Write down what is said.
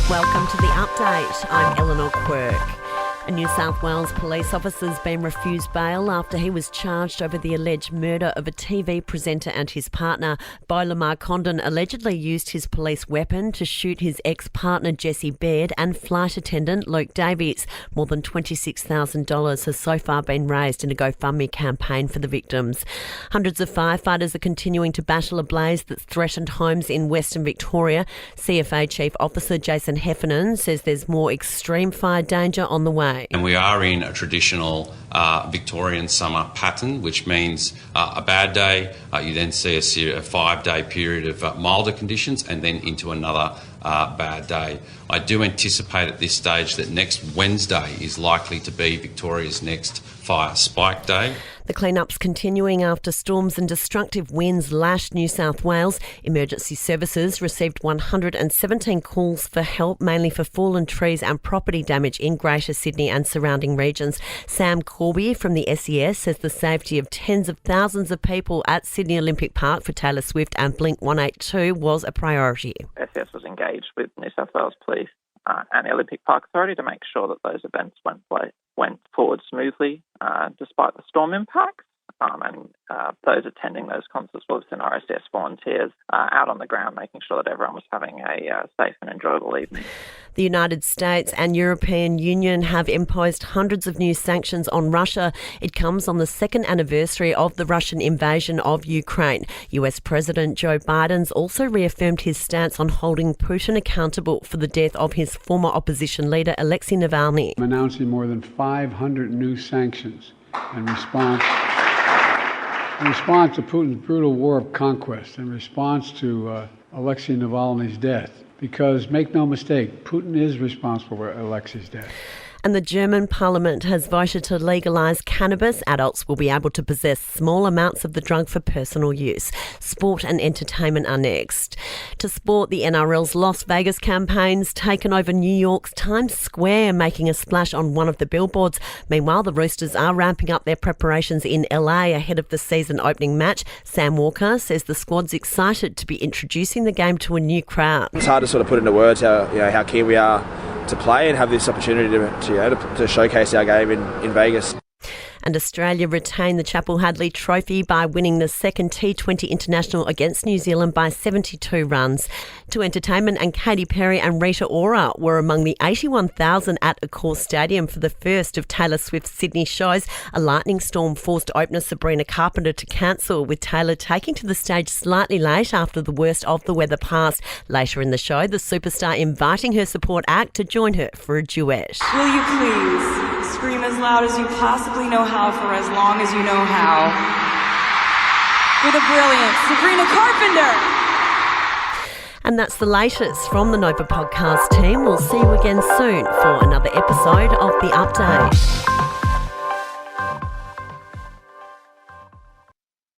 Welcome to the update. I'm Eleanor Quirk. A New South Wales police officer's been refused bail after he was charged over the alleged murder of a TV presenter and his partner. Beau Lamar Condon allegedly used his police weapon to shoot his ex-partner Jesse Baird and flight attendant Luke Davies. More than $26,000 has so far been raised in a GoFundMe campaign for the victims. Hundreds of firefighters are continuing to battle a blaze that's threatened homes in Western Victoria. CFA Chief Officer Jason Heffernan says there's more extreme fire danger on the way. And we are in a traditional Victorian summer pattern, which means a bad day, you then see a 5-day period of milder conditions and then into another bad day. I do anticipate at this stage that next Wednesday is likely to be Victoria's next fire spike day. The clean-up's continuing after storms and destructive winds lashed New South Wales. Emergency services received 117 calls for help, mainly for fallen trees and property damage in Greater Sydney and surrounding regions. Sam Corby from the SES says the safety of tens of thousands of people at Sydney Olympic Park for Taylor Swift and Blink 182 was a priority. SES was engaged with New South Wales Police and the Olympic Park Authority to make sure that those events went forward smoothly despite the storm impacts. And those attending those concerts will send RSS volunteers out on the ground, making sure that everyone was having a safe and enjoyable evening. The United States and European Union have imposed hundreds of new sanctions on Russia. It comes on the second anniversary of the Russian invasion of Ukraine. US President Joe Biden's also reaffirmed his stance on holding Putin accountable for the death of his former opposition leader, Alexei Navalny. I'm announcing more than 500 new sanctions in response to Putin's brutal war of conquest, in response to Alexei Navalny's death. Because, make no mistake, Putin is responsible for Alexei's death. And the German parliament has voted to legalise cannabis. Adults will be able to possess small amounts of the drug for personal use. Sport and entertainment are next. To sport, the NRL's Las Vegas campaign's taken over New York's Times Square, making a splash on one of the billboards. Meanwhile, the Roosters are ramping up their preparations in LA ahead of the season opening match. Sam Walker says the squad's excited to be introducing the game to a new crowd. It's hard to sort of put into words how keen we are to play and have this opportunity to showcase our game in Vegas. And Australia retained the Chapel Hadley Trophy by winning the second T20 International against New Zealand by 72 runs. To entertainment, and Katy Perry and Rita Ora were among the 81,000 at Accor Stadium for the first of Taylor Swift's Sydney shows. A lightning storm forced opener Sabrina Carpenter to cancel, with Taylor taking to the stage slightly late after the worst of the weather passed. Later in the show, the superstar inviting her support act to join her for a duet. Will you please scream as loud as you possibly know how for as long as you know how? For the brilliant Sabrina Carpenter! And that's the latest from the Nova podcast team. We'll see you again soon for another episode of The Update.